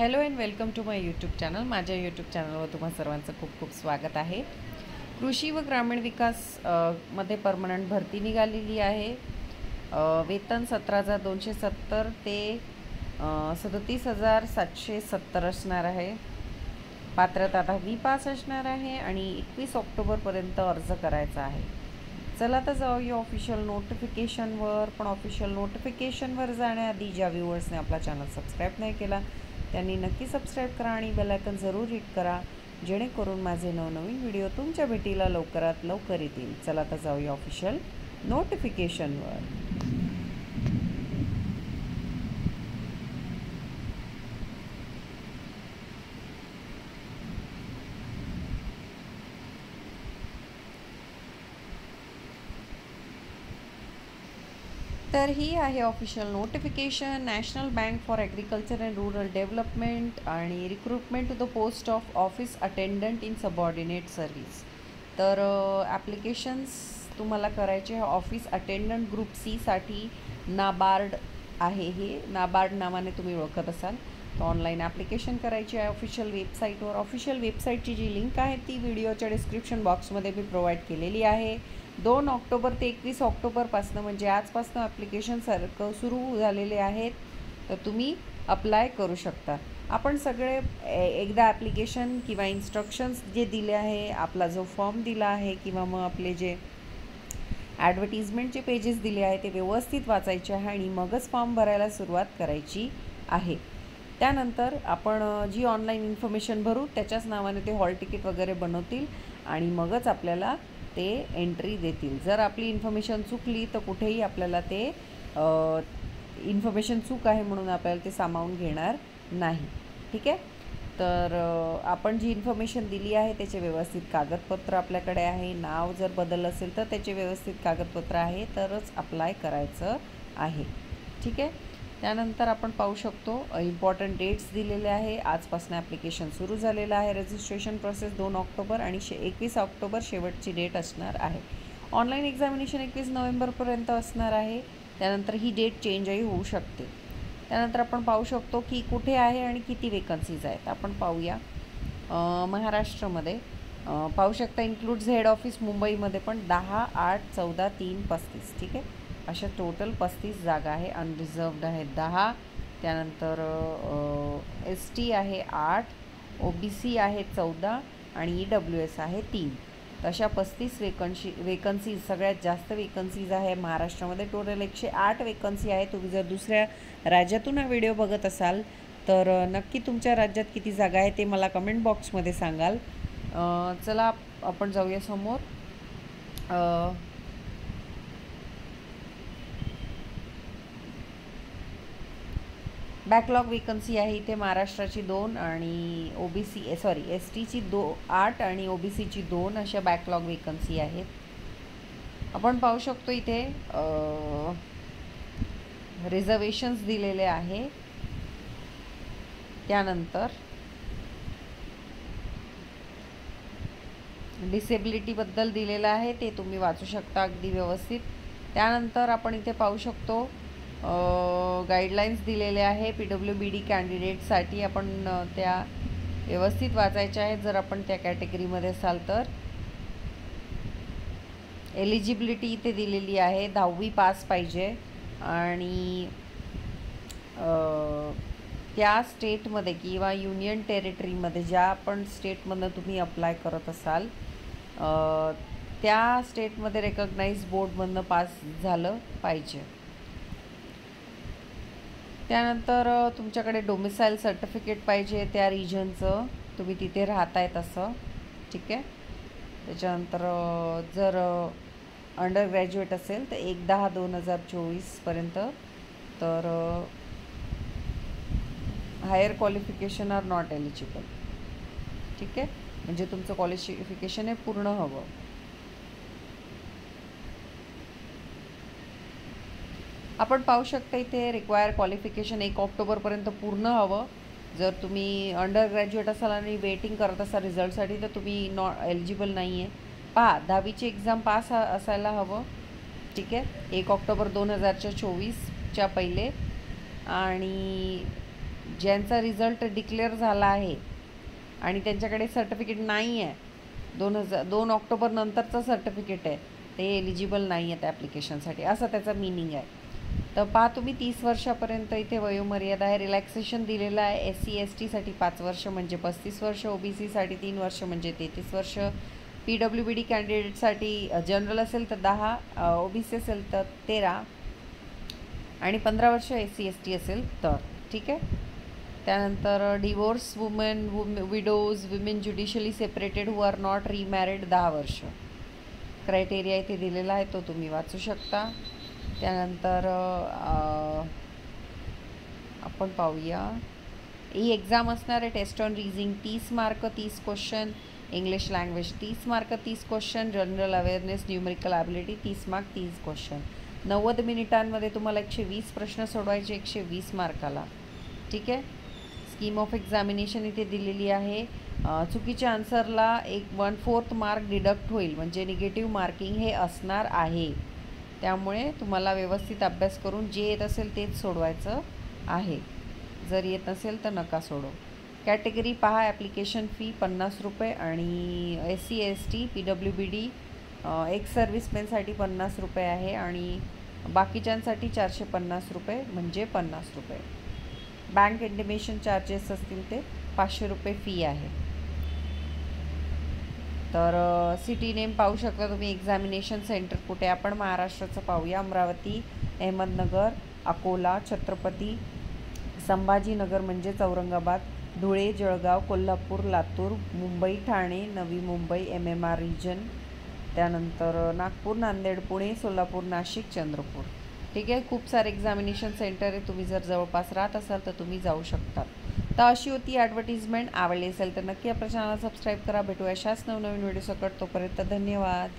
Hello and welcome to my YouTube channel. माझ्या YouTube चॅनलवर तुम्हा सर्वांचं खूप खूप स्वागत आहे. कृषी व ग्रामीण विकास मध्ये परमनंट भरती निघालेली आहे. वेतन 17,270 ते 37,770 असणार आहे. पात्रता 10वी पास असणार आहे आणि 21 ऑक्टोबरपर्यंत अर्ज करायचा आहे. चला तर जाऊया ऑफिशियल नोटिफिकेशनवर. पण ऑफिशियल नोटिफिकेशनवर जाण्याआधी ज्या व्ह्यूअर्सने आपला चॅनल सबस्क्राईब नाही केला त्यांनी नक्की सबस्क्राईब करा आणि बेल आयकॉन जरूर हिट करा, जेणेकरून माझे नवनवीन व्हिडिओ तुमच्या भेटीला लवकरात लवकर येतील. चला तर जाऊया ऑफिशियल नोटिफिकेशनवर. तर ही आहे official notification. National bank for agriculture and rural development आणि recruitment to the post of office attendant in subordinate service. तर ॲप्लिकेशन्स तुम्हाला करायचे ऑफिस अटेंडंट ग्रुप सीसाठी नाबार्ड आहे. हे नाबार्ड नावाने तुम्ही ओळखत असाल. तर ऑनलाईन ॲप्लिकेशन करायची आहे ऑफिशियल वेबसाईटवर. ऑफिशियल वेबसाईटची जी लिंक आहे ती व्हिडिओच्या डिस्क्रिप्शन बॉक्समध्ये मी प्रोव्हाइड केलेली आहे. 2 ऑक्टोबर ते 21 ऑक्टोबरपासून म्हणजे आजपासून ॲप्लिकेशन सुरू झालेले आहेत. तर तुम्ही अप्लाय करू शकता. आपण सगळे एकदा ॲप्लिकेशन किंवा इन्स्ट्रक्शन्स जे दिले आहे, आपला जो फॉर्म दिला आहे किंवा मग आपले जे ॲडव्हर्टिजमेंटचे पेजेस दिले आहे ते व्यवस्थित वाचायचे आहे आणि मगच फॉर्म भरायला सुरुवात करायची आहे. त्यानंतर आपण जी ऑनलाईन इन्फॉर्मेशन भरू त्याच्याच नावाने ते हॉल तिकीट वगैरे बनवतील आणि मगच आपल्याला ते एंट्री देतील. जर आपली इन्फॉर्मेशन चुकली तर कुठेही आपल्याला ते इन्फॉर्मेशन चूक आहे म्हणून आपल्याला ते सामावून घेणार नाही. ठीक आहे. तर आपण जी इन्फॉर्मेशन दिली आहे त्याचे व्यवस्थित कागदपत्र आपल्याकडे आहे. नाव जर बदललं असेल तर त्याचे व्यवस्थित कागदपत्र आहे तरच अप्लाय करायचं आहे. ठीक आहे. त्यानंतर आपण पाहू शकतो इम्पॉर्टंट डेट्स दिलेले आहे. आजपासून ॲप्लिकेशन सुरू झालेलं आहे. रजिस्ट्रेशन प्रोसेस 2 ऑक्टोबर आणि 21 ऑक्टोबर शेवटची डेट असणार आहे. ऑनलाईन एक्झामिनेशन 21 नोव्हेंबरपर्यंत असणार आहे. त्यानंतर ही डेट चेंजही होऊ शकते. त्यानंतर आपण पाहू शकतो की कुठे आहे आणि किती वेकन्सीज आहेत. आपण पाहूया. महाराष्ट्रामध्ये पाहू शकता इन्क्लूड्स हेड ऑफिस मुंबईमध्ये पण 10, 8, 14, 3, 35. ठीक आहे. अशा टोटल 35 जागा आहे. अनरिझर्वड आहेत 10. त्यानंतर ST आहे 8, OBC आहे 14 आणि EWS आहे 3. अशा 35 वेकन्सीज सगळ्यात जास्त वेकन्सीज आहे महाराष्ट्रामध्ये. टोटल 108 वेकन्सी आहे. तुम्ही जर दुसऱ्या राज्यातून हा व्हिडिओ बघत असाल तर नक्की तुमच्या राज्यात किती जागा आहे ते मला कमेंट बॉक्समध्ये सांगाल. चला आपण जाऊया समोर. बॅकलॉग वेकन्सी आहे इथे महाराष्ट्राची 2 आणि STची 8 आणि OBCची 2 अशा बॅकलॉग वेकन्सी आहेत. आपण पाहू शकतो इथे रिझर्वेशन्स दिलेले आहे. त्यानंतर डिसेबिलिटीबद्दल दिलेलं आहे ते तुम्ही वाचू शकता अगदी व्यवस्थित. त्यानंतर आपण इथे पाहू शकतो गाईडलाईन्स दिलेले आहे PWBD कॅन्डिडेटसाठी. आपण त्या व्यवस्थित वाचायच्या आहेत जर आपण त्या कॅटेगरीमध्ये असाल तर. एलिजिबिलिटी इथे दिलेली आहे. 10वी पास पाहिजे आणि त्या स्टेटमध्ये किंवा युनियन टेरिटरीमध्ये ज्या पण स्टेटमधनं तुम्ही अप्लाय करत असाल त्या स्टेटमध्ये रेकग्नाइज बोर्डमधनं पास झालं पाहिजे. त्यानंतर तुमच्याकडे डोमिसाईल सर्टिफिकेट पाहिजे त्या रिजनचं, तुम्ही तिथे राहताय तसं. ठीक आहे. त्याच्यानंतर जर अंडर ग्रॅज्युएट असेल तर 1/10/2024पर्यंत. तर higher qualification are not eligible. ठीक आहे. म्हणजे तुमचं क्वालिफिकेशन हे पूर्ण हवं. आपण पाहू शकता इथे रिक्वायर क्वालिफिकेशन 1 ऑक्टोबरपर्यंत पूर्ण हवं. जर तुम्ही अंडर ग्रॅज्युएट असाल आणि वेटिंग करत असाल रिझल्टसाठी तर तुम्ही एलिजिबल नाही आहे. पहा 10वीची एक्झाम पास असायला हवं. ठीक आहे. 1 ऑक्टोबर 2024च्या पहिले आणि ज्यांचा रिझल्ट डिक्लेअर झाला आहे आणि त्यांच्याकडे सर्टिफिकेट नाही आहे, 2 ऑक्टोबर नंतरचं सर्टिफिकेट आहे, ते एलिजिबल नाही आहेत ॲप्लिकेशनसाठी, असं त्याचा मिनिंग आहे. तर पहा तुम्ही 30 वर्षापर्यंत इथे वयोमर्यादा आहे. रिलॅक्सेशन दिलेलं आहे. SC ST साठी 5 वर्ष म्हणजे 35 वर्ष, OBC साठी 3 वर्ष म्हणजे 33 वर्ष, PWBD कॅन्डिडेटसाठी जनरल असेल तर 10, OBC असेल तर 13 आणि 15 वर्ष SC ST असेल तर. ठीक आहे. त्यानंतर divorce women, widows, women judicially separated who are not remarried 10 वर्ष. क्रायटेरिया इथे दिलेला आहे, तो तुम्ही वाचू शकता. त्यानंतर आपण पाहूया, ही एक्झाम असणार आहे. Test on reasoning 30 mark 30 question, English language 30 mark 30 question, general awareness numerical ability 30 mark 30 question. 90 मिनिटांमध्ये तुम्हाला 120 प्रश्न सोडवायचे 120 मार्काला. ठीक आहे. स्कीम ऑफ एक्झामिनेशन इथे दिलेली आहे. चुकीच्या आन्सरला 1/4 मार्क डिडक्ट होईल, म्हणजे निगेटिव्ह मार्किंग हे असणार आहे. त्यामुळे तुम्हाला व्यवस्थित अभ्यास करून जे येत असेल तेच सोडवायचं आहे. जर येत नसेल तर नका सोडो. कॅटेगरी पहा. ॲप्लिकेशन फी 50 रुपये आणि SC ST PWBD एक्स सर्व्हिसमॅनसाठी 50 रुपये आहे आणि बाकीच्यांसाठी 450 रुपये म्हणजे 50 रुपये. बँक इंटिमेशन चार्जेस असतील ते 500 रुपये फी आहे. तर सिटी नेम पाहू शकता तुम्ही. एक्झामिनेशन सेंटर कुठे, आपण महाराष्ट्राचं पाहूया. अमरावती, अहमदनगर, अकोला, छत्रपती संभाजीनगर म्हणजेच औरंगाबाद, धुळे, जळगाव, कोल्हापूर, लातूर, मुंबई, ठाणे, नवी मुंबई MMR रिजन, त्यानंतर नागपूर, नांदेड, पुणे, सोलापूर, नाशिक, चंद्रपूर. ठीक आहे. खूप सारे एक्झामिनेशन सेंटर आहे. तुम्ही जर जवळपास राहत असाल तर तुम्ही जाऊ शकता. तर अशी होती ॲडव्हर्टिजमेंट. आवडली असेल तर नक्की आपल्या चॅनलला सबस्क्राईब करा. भेटूया अशाच नवनवीन व्हिडिओ सकट. तोपर्यंत धन्यवाद.